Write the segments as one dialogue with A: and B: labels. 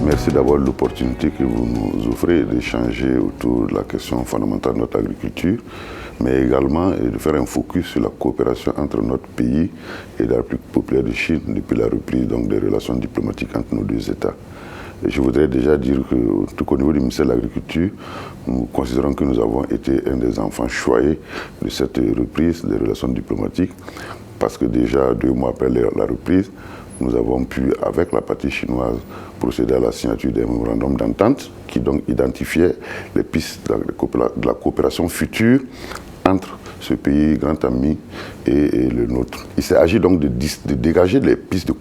A: Merci d'avoir l'opportunité que vous nous offrez d'échanger autour de la question fondamentale de notre agriculture, mais également de faire un focus sur la coopération entre notre pays et la République populaire de Chine depuis la reprise des relations diplomatiques entre nos deux États. Et je voudrais déjà dire qu'au niveau du ministère de l'Agriculture, nous considérons que nous avons été un des enfants choyés de cette reprise des relations diplomatiques, parce que déjà 2 mois après la reprise, nous avons pu, avec la partie chinoise, procéder à la signature d'un mémorandum d'entente qui donc identifiait les pistes de la coopération future entre ce pays grand ami et le nôtre. Il s'agit donc de dégager les pistes de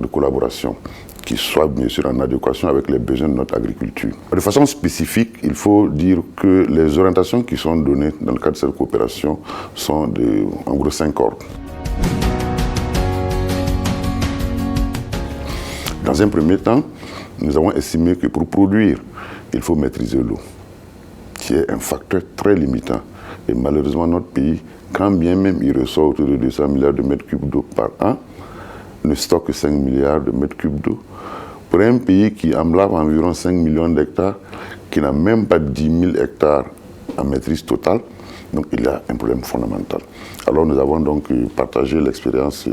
A: collaboration qui soient bien sûr en adéquation avec les besoins de notre agriculture. De façon spécifique, il faut dire que les orientations qui sont données dans le cadre de cette coopération sont en gros 5 ordres. Dans un premier temps, nous avons estimé que pour produire, il faut maîtriser l'eau, qui est un facteur très limitant. Et malheureusement, notre pays, quand bien même il ressort autour de 200 milliards de mètres cubes d'eau par an, ne stocke que 5 milliards de mètres cubes d'eau. Pour un pays qui emblave environ 5 millions d'hectares, qui n'a même pas 10 000 hectares en maîtrise totale, donc il y a un problème fondamental. Alors nous avons donc partagé l'expérience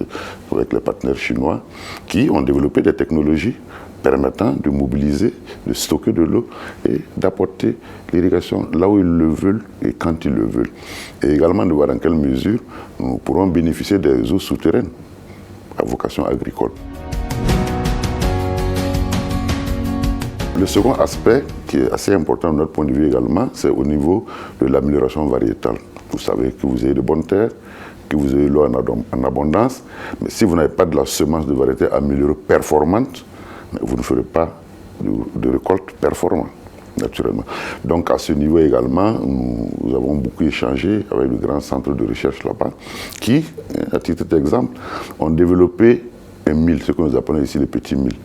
A: avec les partenaires chinois qui ont développé des technologies permettant de mobiliser, de stocker de l'eau et d'apporter l'irrigation là où ils le veulent et quand ils le veulent. Et également de voir dans quelle mesure nous pourrons bénéficier des eaux souterraines à vocation agricole. Le second aspect, qui est assez important de notre point de vue également, c'est au niveau de l'amélioration variétale. Vous savez que vous avez de bonnes terres, que vous avez l'eau en abondance, mais si vous n'avez pas de la semence de variété améliorée performante, vous ne ferez pas de récolte performante, naturellement. Donc à ce niveau également, nous avons beaucoup échangé avec le grand centre de recherche là-bas, qui, à titre d'exemple, ont développé un mil, ce que nous appelons ici les petits milles.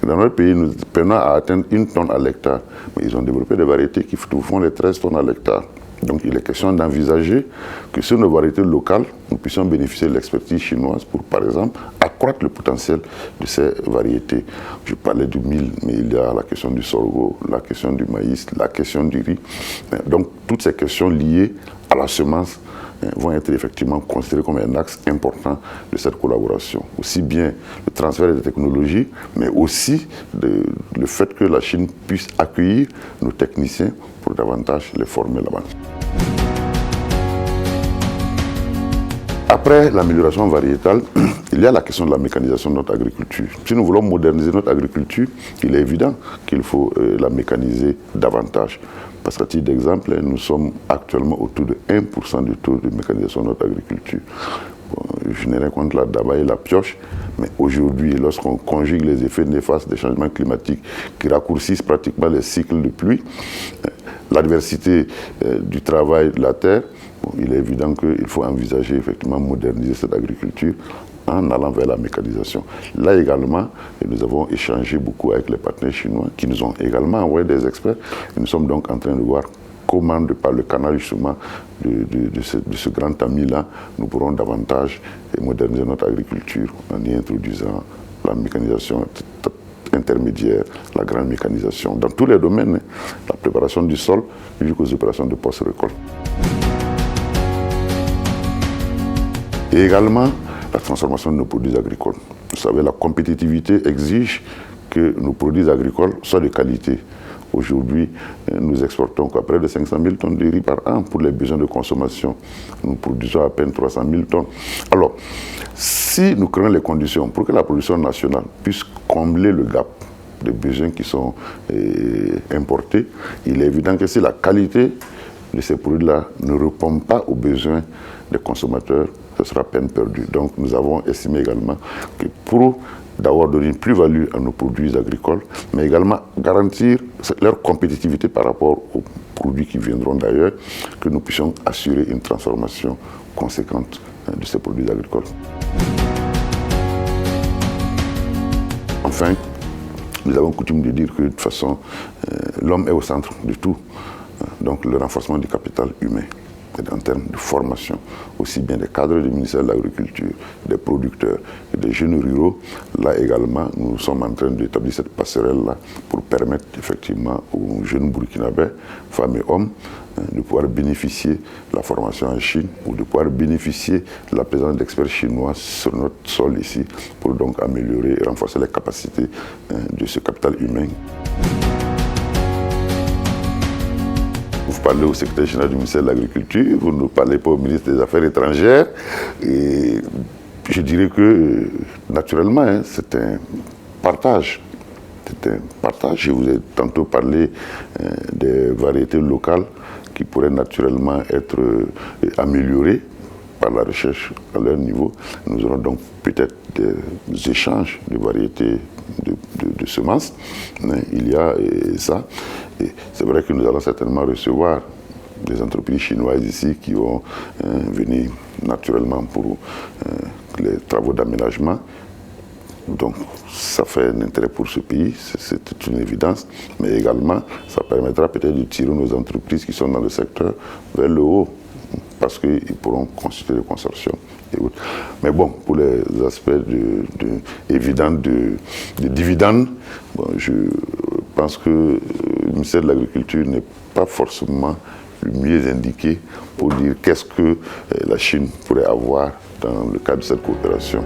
A: Dans notre pays, nous peinons à atteindre 1 tonne à l'hectare, mais ils ont développé des variétés qui font les 13 tonnes à l'hectare. Donc il est question d'envisager que sur nos variétés locales, nous puissions bénéficier de l'expertise chinoise pour, par exemple, accroître le potentiel de ces variétés. Je parlais du mil, mais il y a la question du sorgho, la question du maïs, la question du riz. Donc toutes ces questions liées à la semence vont être effectivement considérées comme un axe important de cette collaboration. Aussi bien le transfert des technologies, mais aussi le fait que la Chine puisse accueillir nos techniciens pour davantage les former là-bas. Après l'amélioration variétale, il y a la question de la mécanisation de notre agriculture. Si nous voulons moderniser notre agriculture, il est évident qu'il faut la mécaniser davantage. Parce qu'à titre d'exemple, nous sommes actuellement autour de 1% du taux de mécanisation de notre agriculture. Bon, je n'ai rien contre la daba et la pioche, mais aujourd'hui, lorsqu'on conjugue les effets néfastes des changements climatiques qui raccourcissent pratiquement les cycles de pluie, l'adversité du travail de la terre, il est évident qu'il faut envisager effectivement moderniser cette agriculture en allant vers la mécanisation. Là également, nous avons échangé beaucoup avec les partenaires chinois qui nous ont également envoyé des experts. Et nous sommes donc en train de voir comment, par le canal justement de ce grand ami-là, nous pourrons davantage moderniser notre agriculture en y introduisant la mécanisation intermédiaire, la grande mécanisation, dans tous les domaines, la préparation du sol jusqu'aux opérations de post-récolte. Et également, la transformation de nos produits agricoles. Vous savez, la compétitivité exige que nos produits agricoles soient de qualité. Aujourd'hui, nous exportons à près de 500 000 tonnes de riz par an pour les besoins de consommation. Nous produisons à peine 300 000 tonnes. Alors, si nous créons les conditions pour que la production nationale puisse combler le gap des besoins qui sont importés, il est évident que si la qualité de ces produits-là ne répond pas aux besoins des consommateurs, ce sera peine perdue. Donc nous avons estimé également que pour d'avoir donné une plus-value à nos produits agricoles, mais également garantir leur compétitivité par rapport aux produits qui viendront d'ailleurs, que nous puissions assurer une transformation conséquente de ces produits agricoles. Enfin, nous avons coutume de dire que de toute façon, l'homme est au centre de tout, donc le renforcement du capital humain. en termes de formation, aussi bien des cadres du ministère de l'Agriculture, des producteurs et des jeunes ruraux. Là également, nous sommes en train d'établir cette passerelle-là pour permettre effectivement aux jeunes Burkinabés, femmes et hommes, de pouvoir bénéficier de la formation en Chine ou de pouvoir bénéficier de la présence d'experts chinois sur notre sol ici pour donc améliorer et renforcer les capacités de ce capital humain. Vous parlez au secrétaire général du ministère de l'Agriculture, vous ne parlez pas au ministre des Affaires étrangères. Et je dirais que, naturellement, c'est un partage. C'est un partage. Je vous ai tantôt parlé des variétés locales qui pourraient naturellement être améliorées par la recherche à leur niveau. Nous aurons donc peut-être des échanges de variétés de semences. Il y a ça. Et c'est vrai que nous allons certainement recevoir des entreprises chinoises ici qui vont venir naturellement pour les travaux d'aménagement. Donc ça fait un intérêt pour ce pays, c'est une évidence, mais également ça permettra peut-être de tirer nos entreprises qui sont dans le secteur vers le haut, parce qu'ils pourront constituer des consortiums et autres. Mais bon, pour les aspects évidents de dividendes, bon, je pense que le ministère de l'Agriculture n'est pas forcément le mieux indiqué pour dire qu'est-ce que la Chine pourrait avoir dans le cadre de cette coopération.